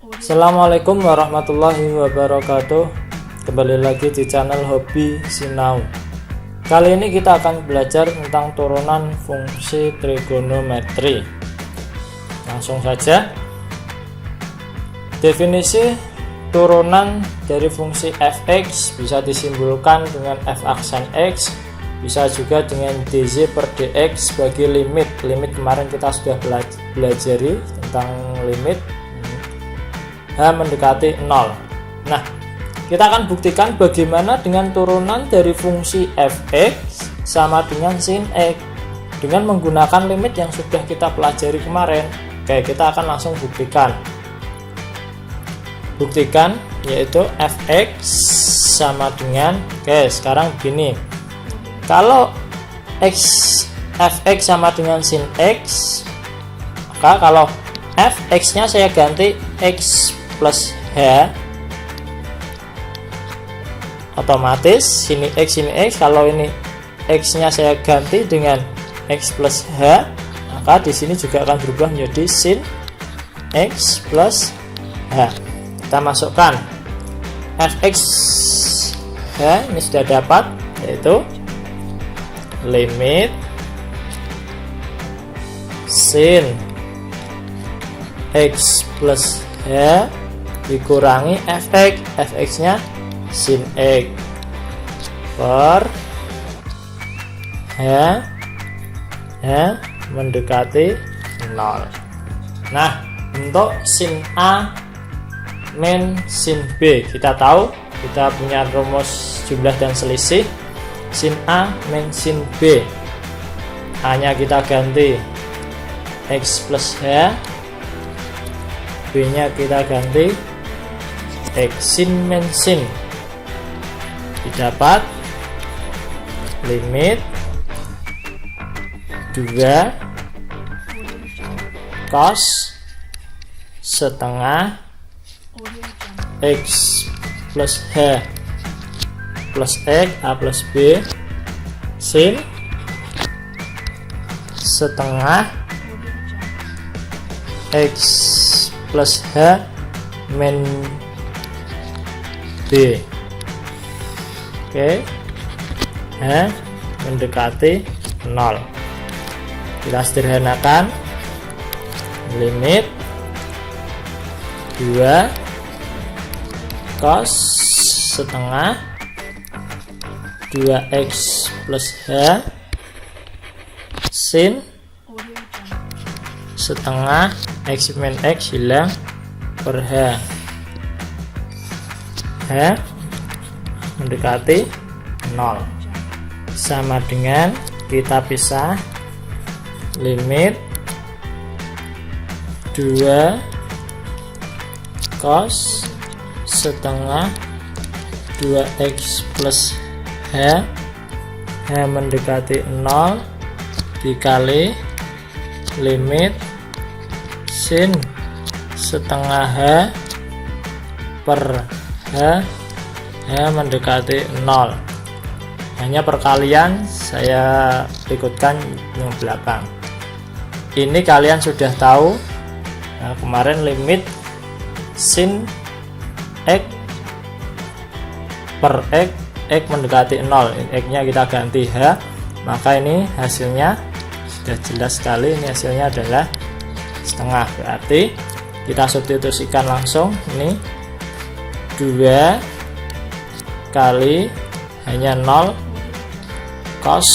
Assalamualaikum warahmatullahi wabarakatuh. Kembali lagi di channel Hobi Sinau. Kali ini kita akan belajar tentang turunan fungsi trigonometri. Langsung saja. Definisi turunan dari fungsi fx bisa disimbolkan dengan f aksen x, bisa juga dengan dz per dx sebagai limit. Limit kemarin kita sudah belajari tentang limit h mendekati 0. Nah, kita akan buktikan bagaimana dengan turunan dari fungsi fx sama dengan sin x dengan menggunakan limit yang sudah kita pelajari kemarin. Oke, kita akan langsung buktikan yaitu fx sama dengan, oke, sekarang begini, kalau fx sama dengan sin x, maka kalau fx nya saya ganti x plus h, otomatis sini x, kalau ini x nya saya ganti dengan x plus h, maka di sini juga akan berubah menjadi sin x plus h. Kita masukkan fx h, ini sudah dapat, yaitu limit sin x plus h dikurangi fx nya sin x per h mendekati 0. Nah, untuk sin a min sin b, kita tahu kita punya rumus jumlah dan selisih. Sin a min sin b, a nya kita ganti x plus h, b nya kita ganti x sin min sin, didapat limit 2 cos setengah x plus h plus x a plus b sin setengah x plus h min b. Oke, h mendekati 0. Kita sederhanakan, limit 2 cos setengah 2x plus h sin setengah x min x hilang per h. H mendekati 0 sama dengan kita pisah limit 2 cos setengah 2x plus h mendekati 0 dikali limit sin setengah h per h mendekati 0. Hanya perkalian saya ikutkan yang belakang. Ini kalian sudah tahu. Nah, kemarin limit sin x per x mendekati 0, x nya kita ganti h, maka ini hasilnya sudah jelas sekali. Ini hasilnya adalah setengah, berarti kita substitusikan langsung. Ini 2 kali hanya 0 cos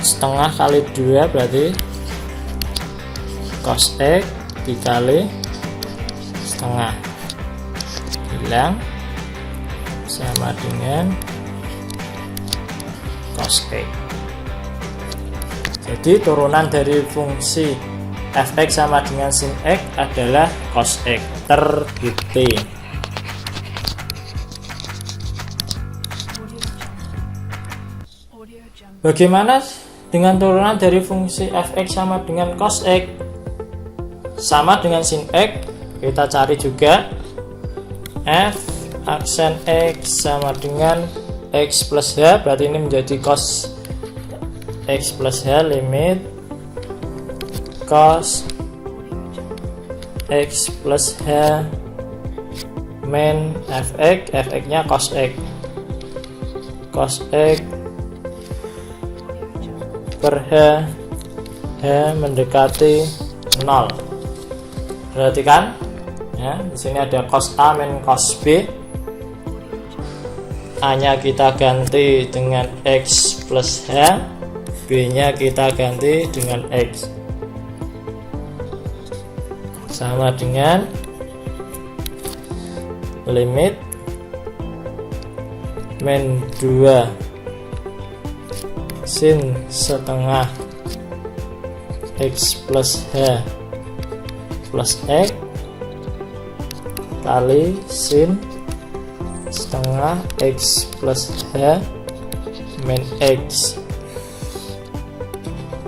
setengah kali 2 berarti cos x dikali setengah hilang sama dengan cos x. Jadi turunan dari fungsi fx sama dengan sin x adalah cos x. Terbukti. Bagaimana dengan turunan dari fungsi fx sama dengan cos x sama dengan sin x? Kita cari juga f aksen x sama dengan x plus h, berarti ini menjadi cos x plus h limit cos x plus h min fx, fx nya cos x, cos x per h, h mendekati 0. Perhatikan ya, di sini ada cos A min cos B. A nya kita ganti dengan x plus h, B nya kita ganti dengan x, sama dengan limit min 2 sin setengah x plus h plus x kali sin setengah x plus h min x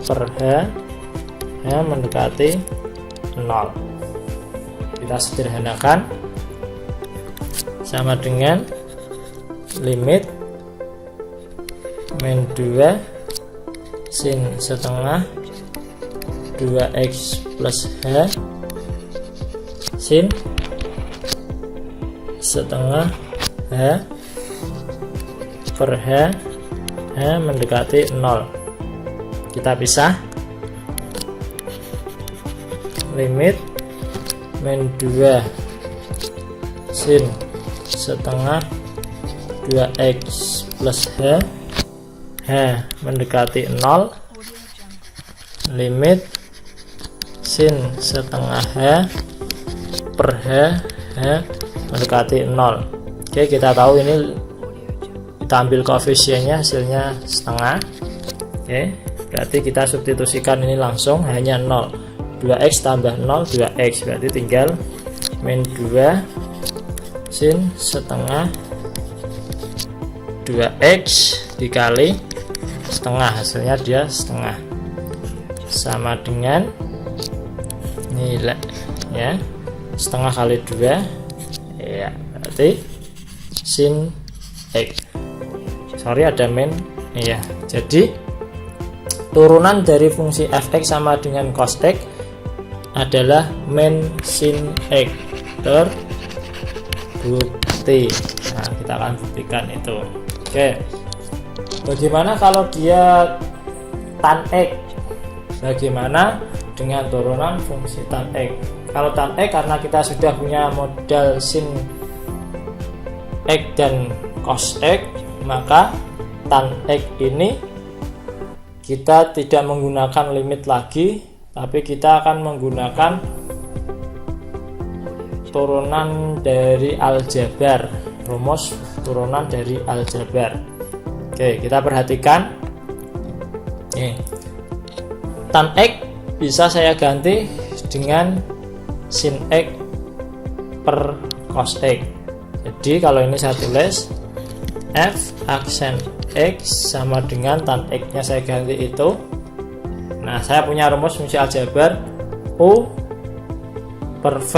per h, h mendekati 0. Kita sederhanakan, sama dengan limit min 2 sin setengah 2x plus h sin setengah h per h, h mendekati 0. Kita pisah, limit min 2 sin setengah 2x plus h, h mendekati 0, limit sin setengah h per h, h mendekati 0. Oke, kita tahu ini kita ambil koefisiennya, hasilnya setengah. Oke, berarti kita substitusikan ini langsung hanya 0. 2x tambah 0 2x, berarti tinggal min 2 sin setengah 2x dikali setengah, hasilnya dia setengah, sama dengan nilai ya, setengah kali 2 ya, berarti sin x, sorry ada min ya. Jadi turunan dari fungsi fx sama dengan cos x adalah min sin x, terbukti. Nah, kita akan buktikan itu. Oke, bagaimana kalau dia tan x? Bagaimana dengan turunan fungsi tan x? Kalau tan x, karena kita sudah punya modal sin x dan cos x, maka tan x ini kita tidak menggunakan limit lagi, tapi kita akan menggunakan turunan dari aljabar, rumus turunan dari aljabar. Oke, kita perhatikan. Tan x bisa saya ganti dengan sin x per cos x. Jadi kalau ini saya tulis f aksen x sama dengan tan x nya saya ganti itu. Nah, saya punya rumus fungsi aljabar u per v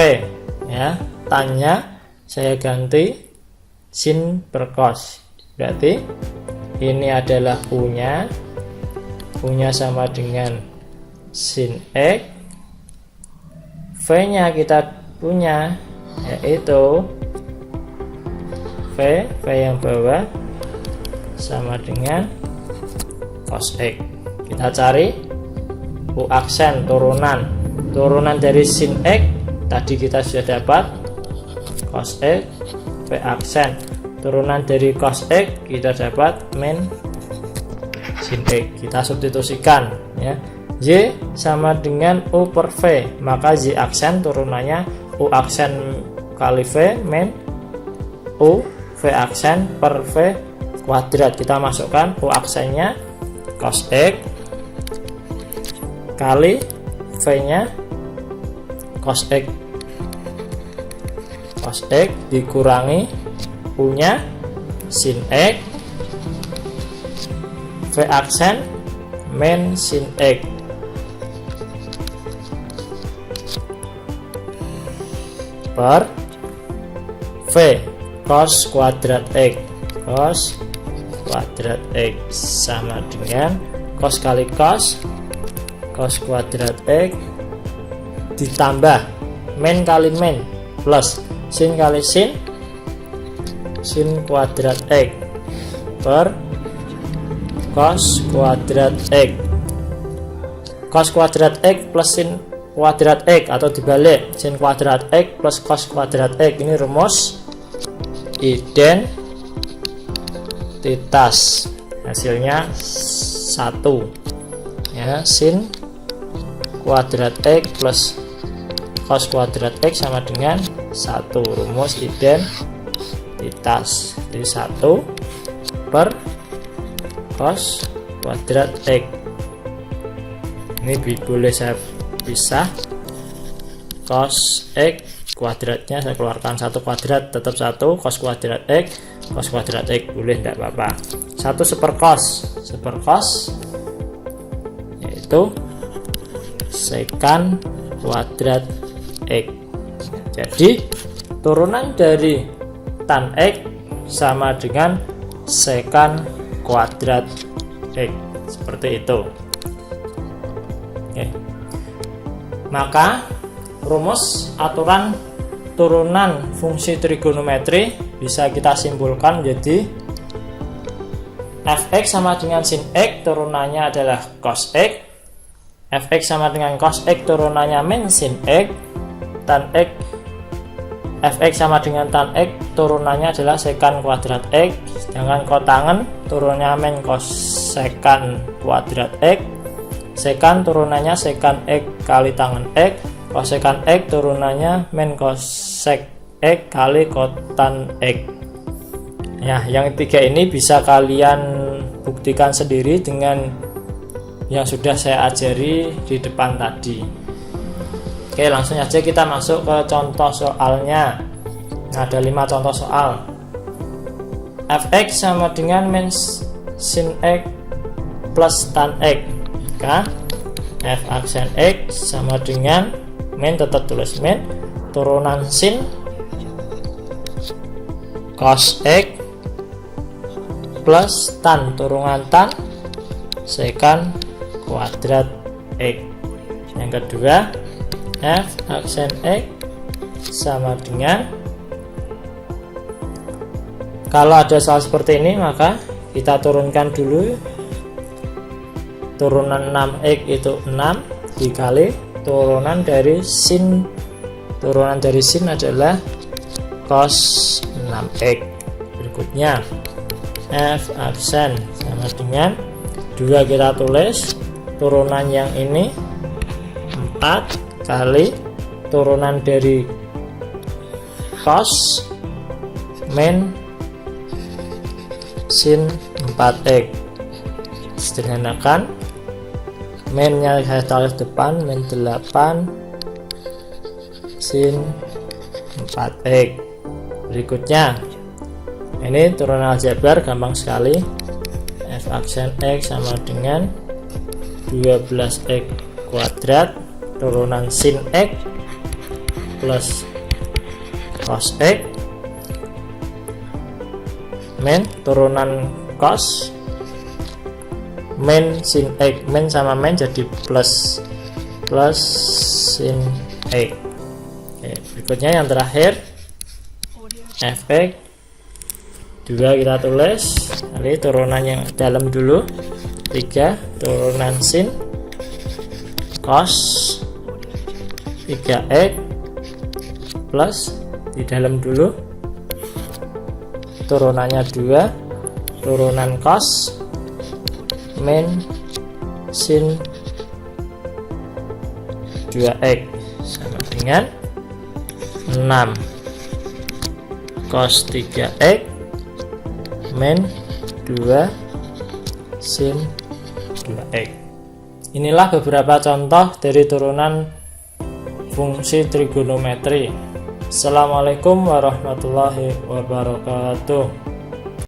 ya, tannya saya ganti sin per cos, berarti ini adalah u nya sama dengan sin x, v nya kita punya yaitu v yang bawah sama dengan cos x. Kita cari u aksen turunan dari sin x tadi kita sudah dapat cos x, v aksen turunan dari cos x kita dapat min sin x. Kita substitusikan ya, y sama dengan u per v, maka y aksen turunannya u aksen kali v min u v aksen per v kuadrat. Kita masukkan u aksennya cos x kali v nya cos x, dikurangi u nya sin x, v aksen min sin x per v cos kuadrat x, sama dengan cos kali cos kuadrat x ditambah min kali min plus sin kali sin kuadrat X per cos kuadrat X. Cos kuadrat X plus sin kuadrat X, atau dibalik, sin kuadrat X plus cos kuadrat X. Ini rumus identitas, hasilnya 1 ya. Sin kuadrat X plus cos kuadrat X sama dengan 1, rumus identitas. Jadi 1 per cos kuadrat X. Ini boleh saya pisah, cos X kuadratnya saya keluarkan, 1 kuadrat tetap 1, cos kuadrat X boleh, tidak apa-apa. 1 sepercos yaitu sekan kuadrat X. Jadi turunan dari tan X sama dengan sekan kuadrat X, seperti itu. Oke. Maka rumus aturan turunan fungsi trigonometri bisa kita simpulkan jadi fx sama dengan sin x, turunannya adalah cos x. Fx sama dengan cos x, turunannya min sin x. Tan x, fx sama dengan tan x, turunannya adalah sekan kuadrat x. Sedangkan kotangen turunnya min kosekan kuadrat x. Sekan turunannya sekan x kali tangen x. Kosekan x turunannya min kosek x kali kotan x. Ya, yang ketiga ini bisa kalian buktikan sendiri dengan yang sudah saya ajari di depan tadi. Oke, langsung aja kita masuk ke contoh soalnya. Nah, ada 5 contoh soal. Fx sama dengan min sin x plus tan x. Maka f aksen x sama dengan min, tetap tulis min, turunan sin cos x plus tan, turunan tan sekan kuadrat x. Yang kedua, f aksen x sama dengan, kalau ada soal seperti ini maka kita turunkan dulu. Turunan 6x itu 6 dikali turunan dari sin adalah cos 6x. Berikutnya f aksen sama dengan 2, kita tulis turunan yang ini 4 kali turunan dari cos min sin 4x. Sederhanakan, minnya saya taruh depan, min 8 sin 4x. Berikutnya ini turunan aljabar, gampang sekali. F aksen x sama dengan 12x kuadrat turunan sin x plus cos x min turunan cos min sin x, min sama min jadi plus sin x. Oke, berikutnya yang terakhir fx 2, kita tulis kali turunan yang dalam dulu 3 turunan sin cos 3x plus di dalam dulu turunannya 2 turunan cos min sin 2x sama dengan 6 cos 3x min 2 sin 2x. Inilah beberapa contoh dari turunan fungsi trigonometri. Assalamualaikum warahmatullahi wabarakatuh.